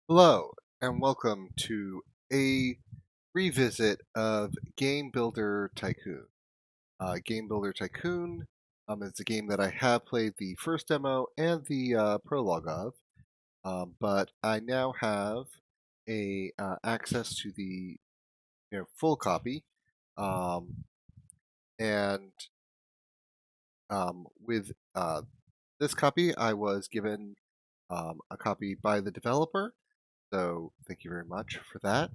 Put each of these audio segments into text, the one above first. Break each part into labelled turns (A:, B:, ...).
A: Hello, and welcome to a revisit of Game Builder Tycoon. Game Builder Tycoon is a game that I have played the first demo and the prologue of, but I now have a access to the full copy, um, and with this copy, I was given a copy by the developer. So thank you very much for that.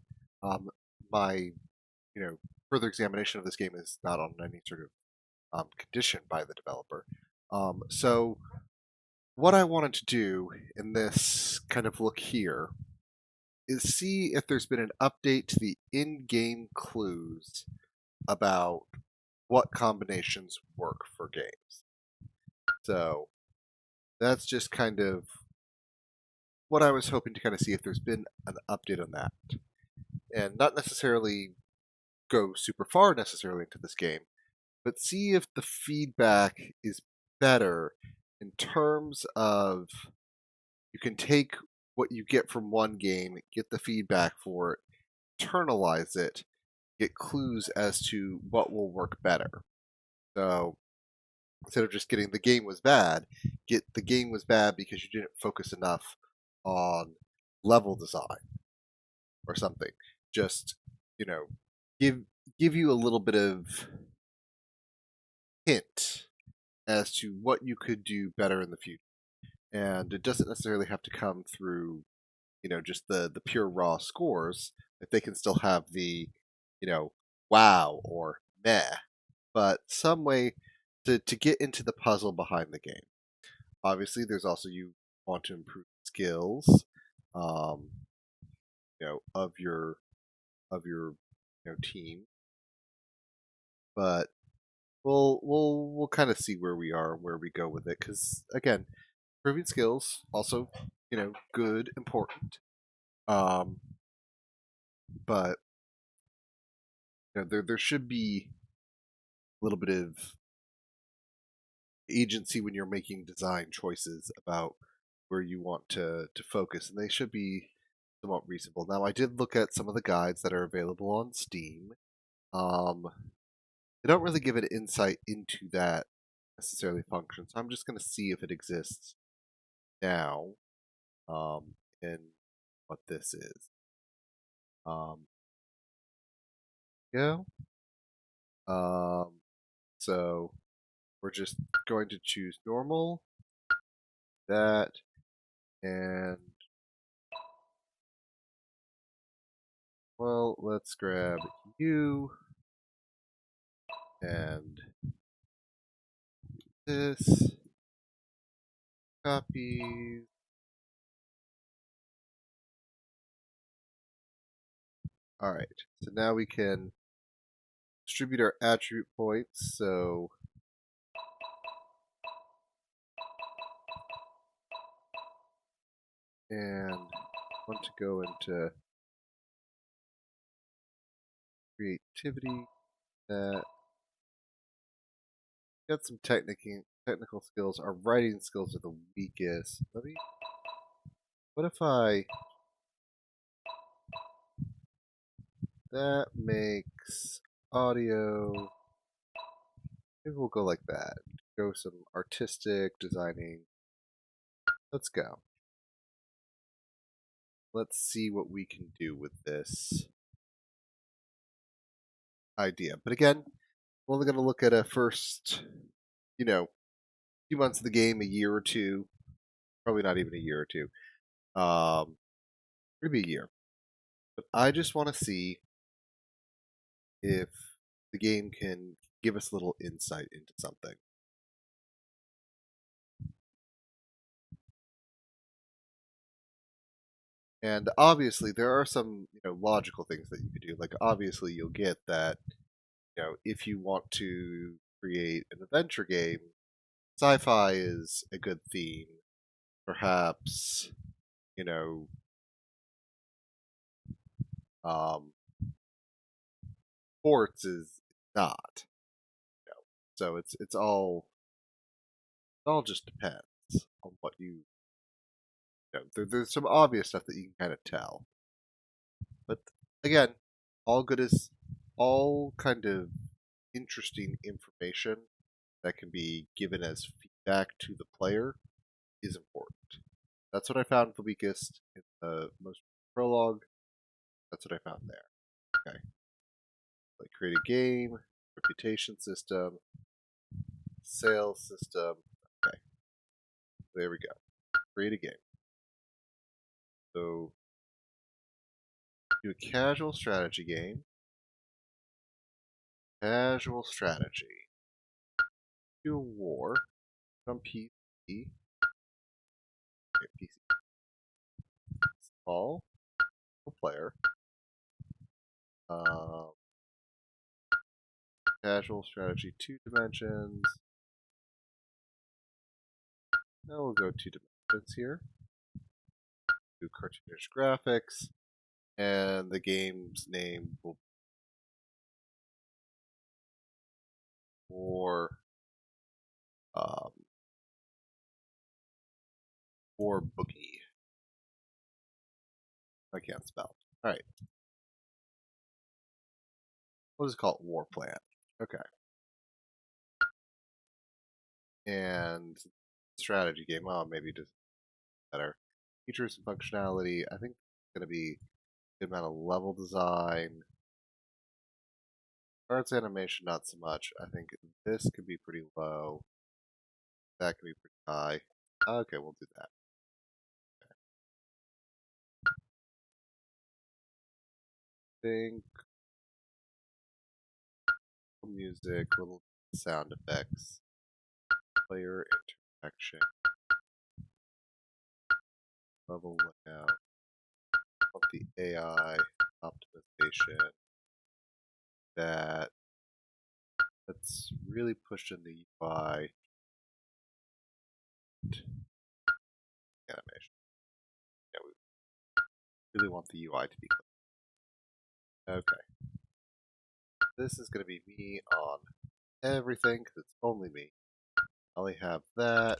A: My further examination of this game is not on any sort of condition by the developer. So what I wanted to do in this kind of look here is see if there's been an update to the in-game clues about what combinations work for games. So that's just kind of what I was hoping to kind of see if there's been an update on that. And not necessarily go super far necessarily into this game, but see if the feedback is better in terms of you can take what you get from one game, get the feedback for it, internalize it, get clues as to what will work better. So instead of just getting the game was bad, get the game was bad because you didn't focus enough on level design or something. Just, you know, give give you a little bit of hint as to what you could do better in the future. And it doesn't necessarily have to come through, just the pure raw scores. If they can still have the, you know, wow or meh, but some way to get into the puzzle behind the game. Obviously, there's also you want to improve skills, um, of your team, but we'll kind of see where we are and where we go with it. Because again, improving skills also good, important. Um, but there should be a little bit of agency when you're making design choices about where you want to focus, and they should be somewhat reasonable. Now, I did look at some of the guides that are available on Steam. Um, they don't really give an insight into that necessarily function, so I'm just going to see if it exists now, and what this is. Um, yeah. Um, so we're just going to choose normal, that, and well, let's grab you and this, copy. All right, so now we can distribute our attribute points. So and want to go into creativity. That got some technical skills. Our writing skills are the weakest. Let me. What if I? That makes audio. Maybe we'll go like that. Go some artistic designing. Let's go. Let's see what we can do with this idea. But again, we're only going to look at a first, you know, few months of the game, a year or two, probably not even a year or two, maybe a year. But I just want to see if the game can give us a little insight into something. And obviously, there are some logical things that you could do. Like obviously, you'll get that if you want to create an adventure game, sci-fi is a good theme. Perhaps you know um, sports is not. So it all just depends on what you there's some obvious stuff that you can kind of tell. But again, all good is all kind of interesting information that can be given as feedback to the player is important. That's what I found the weakest in the most prologue. That's what I found there. Okay. Like create a game, reputation system, sales system. Okay. There we go. Create a game. So do a casual strategy game. Casual strategy. Do a war on PC. Okay, PC. Small player. Um, Casual strategy, 2 dimensions. Now we'll go 2 dimensions here. Do cartoonish graphics, and the game's name will be War, um, War Bookie. I can't spell. All right, we'll just call it War Plan. Okay, and strategy game. Oh, maybe just better features and functionality. I think it's going to be a good amount of level design. Arts animation, not so much. I think this could be pretty low. That could be pretty high. Okay, we'll do that. Think music, little sound effects, player interaction, level layout, of the AI optimization that's really pushed in the UI animation. Yeah, we really want the UI to be clear. Okay, this is going to be me on everything because it's only me. I only have that.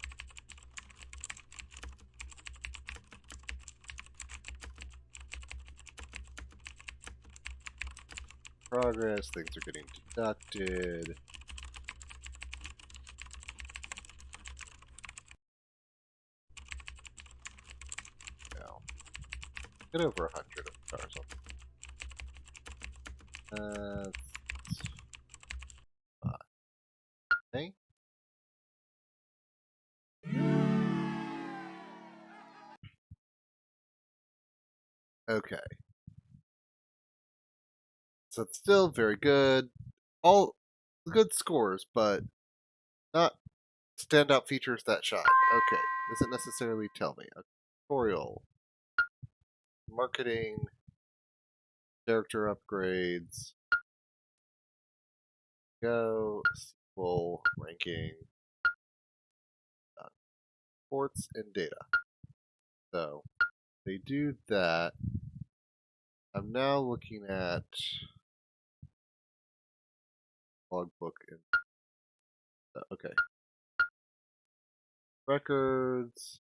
A: Progress, things are getting deducted. Now, get over 100 of stars on. Okay. Okay. So it's still very good. All good scores, but not standout features that shine. Okay. Doesn't necessarily tell me. A tutorial. Marketing. Character upgrades. Go. Sequel. Ranking. Ports and data. So they do that. I'm now looking at logbook and okay. Records.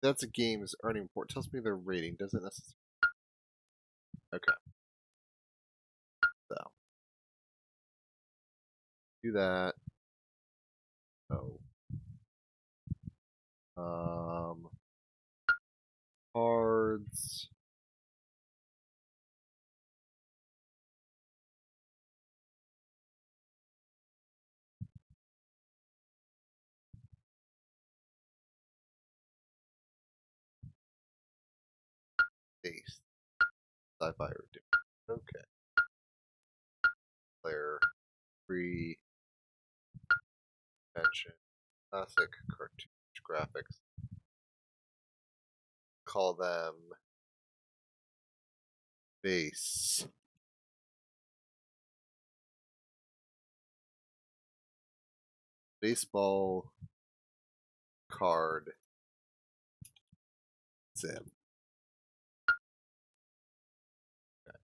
A: That's a game's earning report. Tells me their rating. Doesn't necessarily. Okay. So do that. So cards. Base. Sci-fi or different. Okay. Player. Free. Mention. Classic. Cartoonish graphics. Call them base. Baseball card sim. Okay.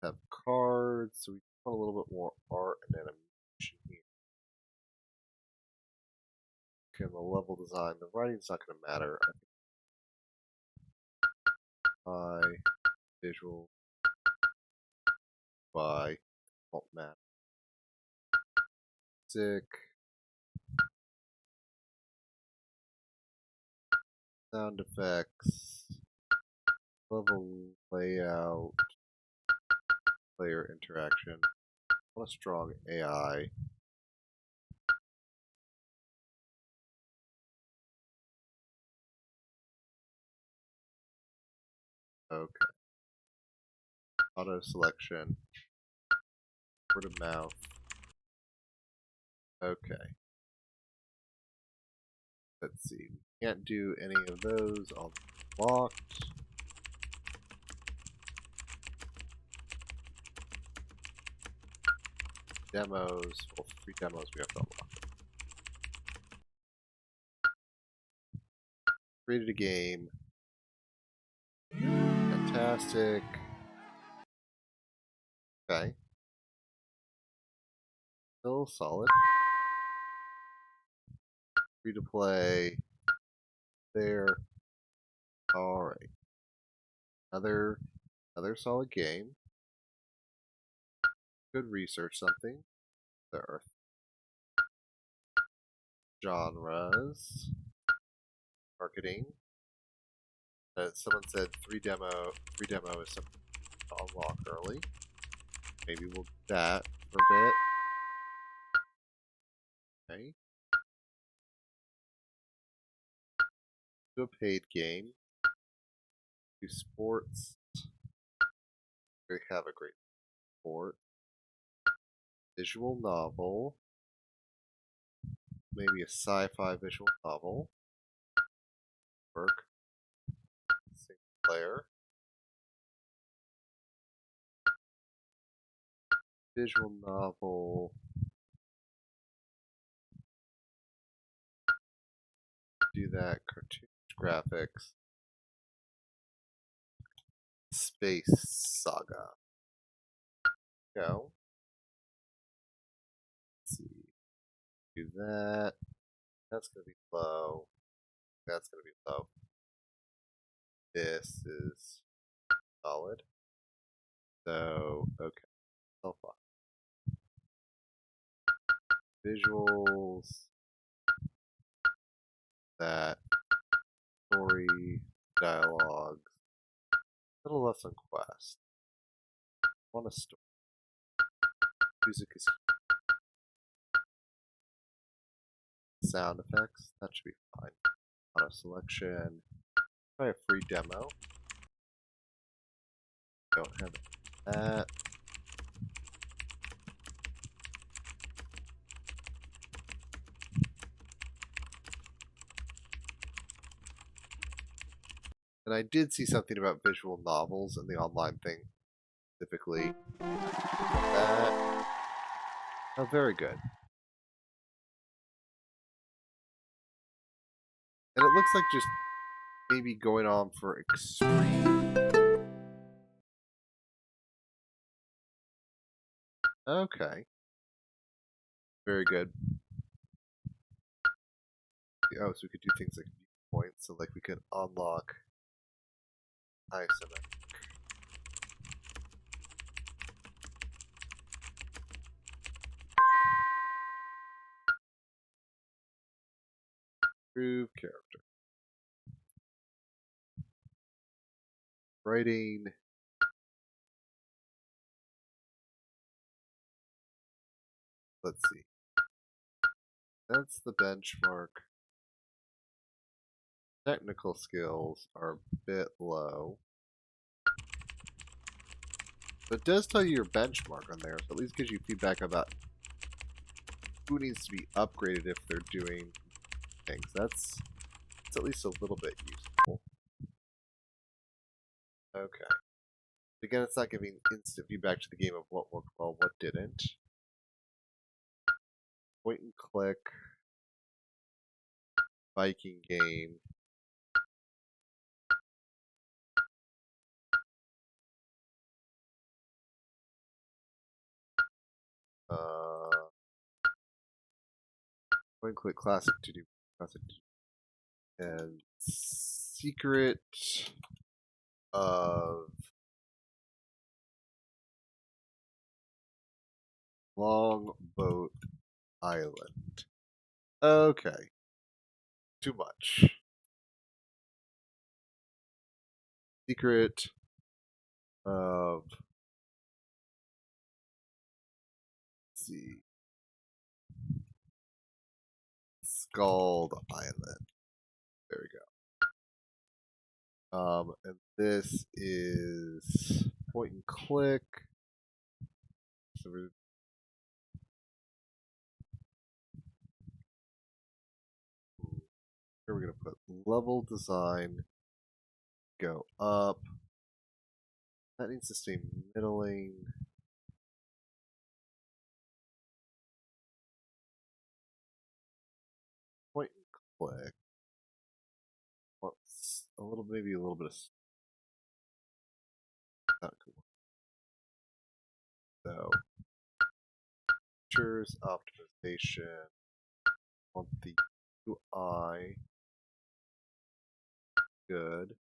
A: Have cards, so we want a little bit more art and animation here. and the level design. The writing's not going to matter. By visual by won't matter. Music, sound effects, level layout, player interaction. What a strong AI. Okay. Auto selection. Word of mouth. Okay. Let's see. We can't do any of those. All locked. Demos. Well, 3 demos we have to unlock. Created a game. Fantastic. Okay. Still solid. Free to play. There. Alright. Another solid game. Could research something. The Earth. Genres. Marketing. Someone said 3 demo is something to unlock early. Maybe we'll do that for a bit. Okay. Do a paid game. Do sports. We have a great sport. Visual novel. Maybe a sci-fi visual novel. Work. Single player. Visual novel. Do that. Cartoon graphics. Space Saga. Go. Let's see. Do that. That's going to be low. That's going to be low. This is solid. So, okay. Alpha. Visuals. That. Story. Dialogue. Little less on quest. Want a story. Music is sound effects. That should be fine. Auto selection. Try a free demo. Don't have that. And I did see something about visual novels in the online thing, specifically. That. Oh, very good. And it looks like just maybe going on for extreme. Okay. Very good. Oh, so we could do things like points, so like we could unlock isometric. Improve character. Writing. Let's see. That's the benchmark. Technical skills are a bit low. But it does tell you your benchmark on there, so at least gives you feedback about who needs to be upgraded if they're doing things. That's at least a little bit useful. Okay. Again, it's not giving instant feedback to the game of what worked well, what didn't. Point and click. Viking game. Point and click classic 2D. Classic and secret of Longboat Island. Okay, too much. Secret of, let's see, Scald Island. There we go. And this is point and click. So here we're going to put level design, go up. That needs to stay middling. Point and click. Wants a little, maybe a little bit of not cool. So features optimization. Want the UI good.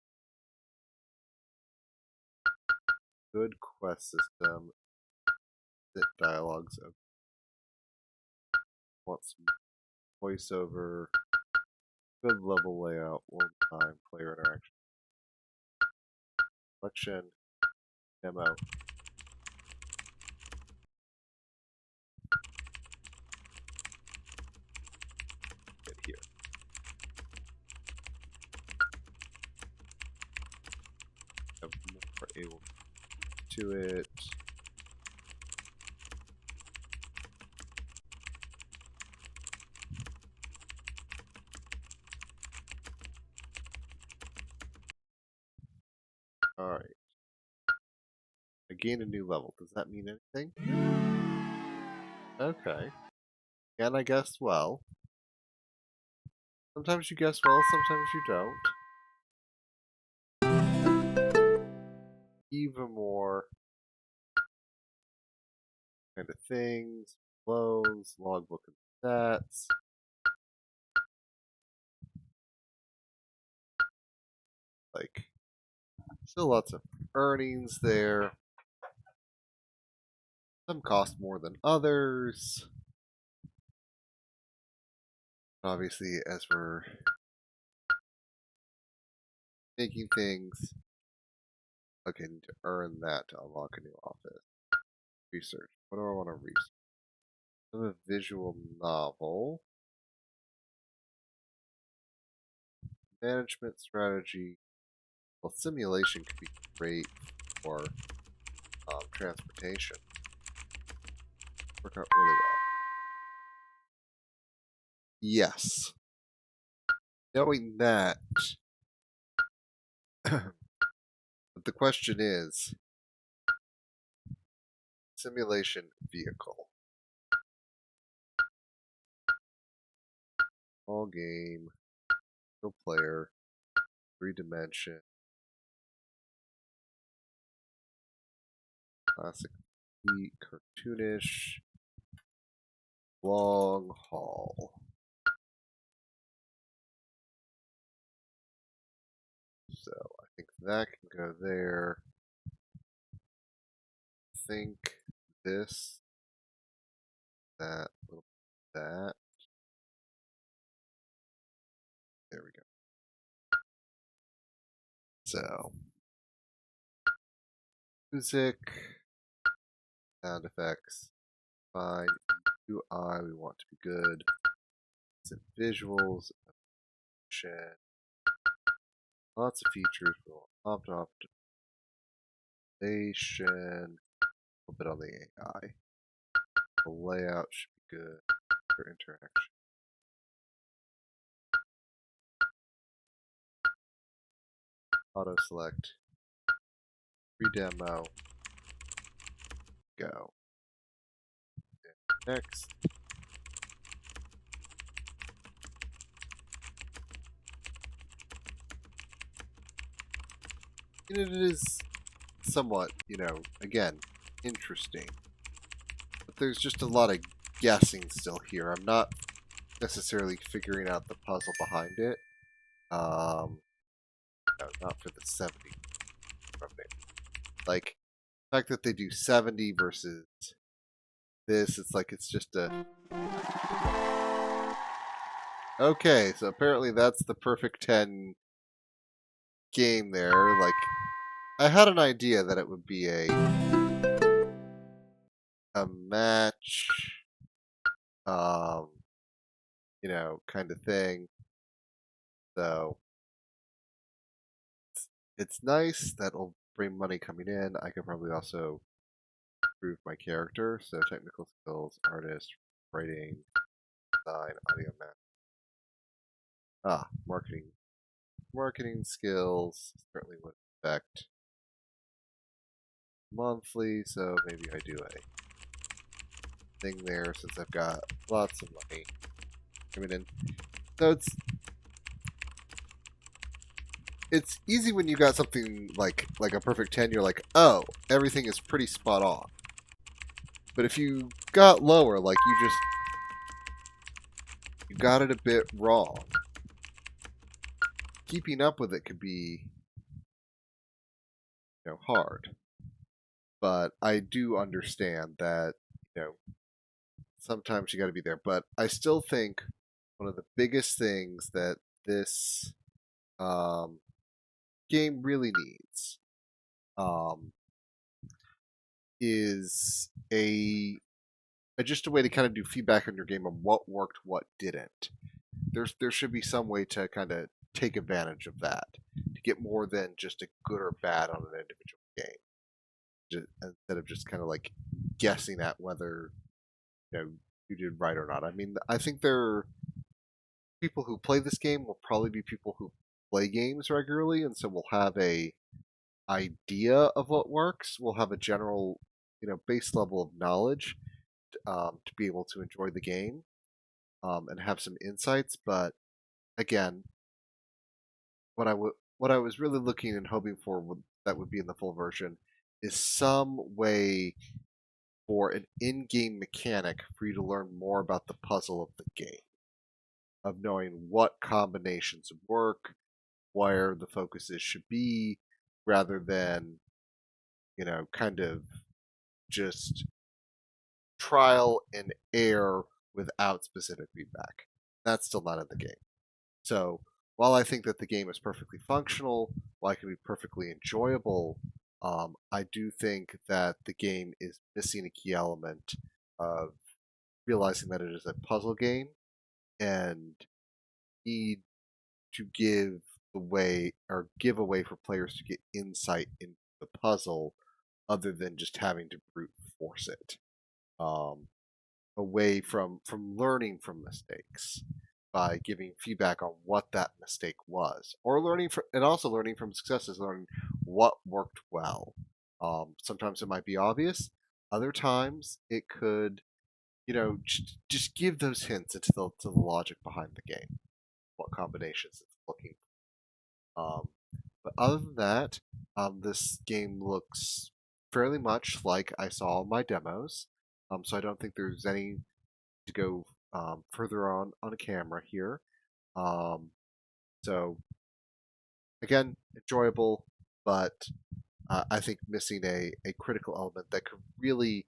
A: Good quest system. That dialogues. Want some voiceover. Good level layout. One time player interaction. Selection. Demo. Get here. Have more able to it. Alright. I gained a new level. Does that mean anything? Okay. And I guessed well. Sometimes you guess well, sometimes you don't. Even more kind of things. Loans, logbook and stats. Like, still lots of earnings there. Some cost more than others. Obviously, as we're making things, okay, I need to earn that to unlock a new office. Research. What do I want to research? I have a visual novel. Management strategy. Well, simulation could be great for transportation. Work out really well. Yes. Knowing that, but the question is, simulation vehicle. All game, single player, 3-dimension, classic, cartoonish, long haul. So I think that can go there. I think this, that, little that. There we go. So music, sound effects, fine. UI we want to be good. Some visuals, lots of features. We'll optimization, a little bit on the AI. The layout should be good for interaction. Auto select, pre-demo, go. And next. And it is somewhat, again, interesting. But there's just a lot of guessing still here. I'm not necessarily figuring out the puzzle behind it. No, not for the 70 revenue. Like, the fact that they do 70 versus this, it's like it's just a. Okay, so apparently that's the perfect 10 game there. Like, I had an idea that it would be a match, um, kind of thing. So it's nice. That'll bring money coming in. I could probably also improve my character. So technical skills, artist, writing, design, audio, map. Marketing. Marketing skills certainly would affect monthly. So maybe I do a thing there since I've got lots of money coming in. So it's easy when you got something like a perfect 10. You're like, oh, everything is pretty spot on. But if you got lower, like you got it a bit wrong, keeping up with it could be hard. But I do understand that sometimes you got to be there. But I still think one of the biggest things that this um, game really needs um, is just a way to kind of do feedback on your game of what worked, what didn't. There should be some way to kind of take advantage of that to get more than just a good or bad on an individual game, instead of just kind of like guessing at whether you did right or not. I mean, I think there are people who play this game will probably be people who play games regularly, and so we'll have a idea of what works. We'll have a general, base level of knowledge to be able to enjoy the game and have some insights. But again, what I was really looking and hoping for that would be in the full version is some way for an in-game mechanic for you to learn more about the puzzle of the game, of knowing what combinations work, where the focuses should be, rather than kind of just trial and error without specific feedback. That's still not in the game. So while I think that the game is perfectly functional, while it can be perfectly enjoyable, I do think that the game is missing a key element of realizing that it is a puzzle game and need to give a way for players to get insight into the puzzle other than just having to brute force it. Um, Away from learning from mistakes by giving feedback on what that mistake was, or also learning from successes, learning what worked well. Sometimes it might be obvious. Other times it could, just give those hints into the logic behind the game, what combinations it's looking for. But other than that, this game looks fairly much like I saw in my demos. So I don't think there's any to go further on a camera here. Um, so again, enjoyable, but I think missing a critical element that could really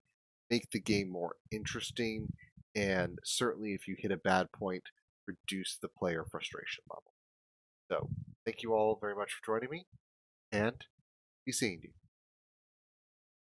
A: make the game more interesting, and certainly if you hit a bad point, reduce the player frustration level. So thank you all very much for joining me, and be seeing you.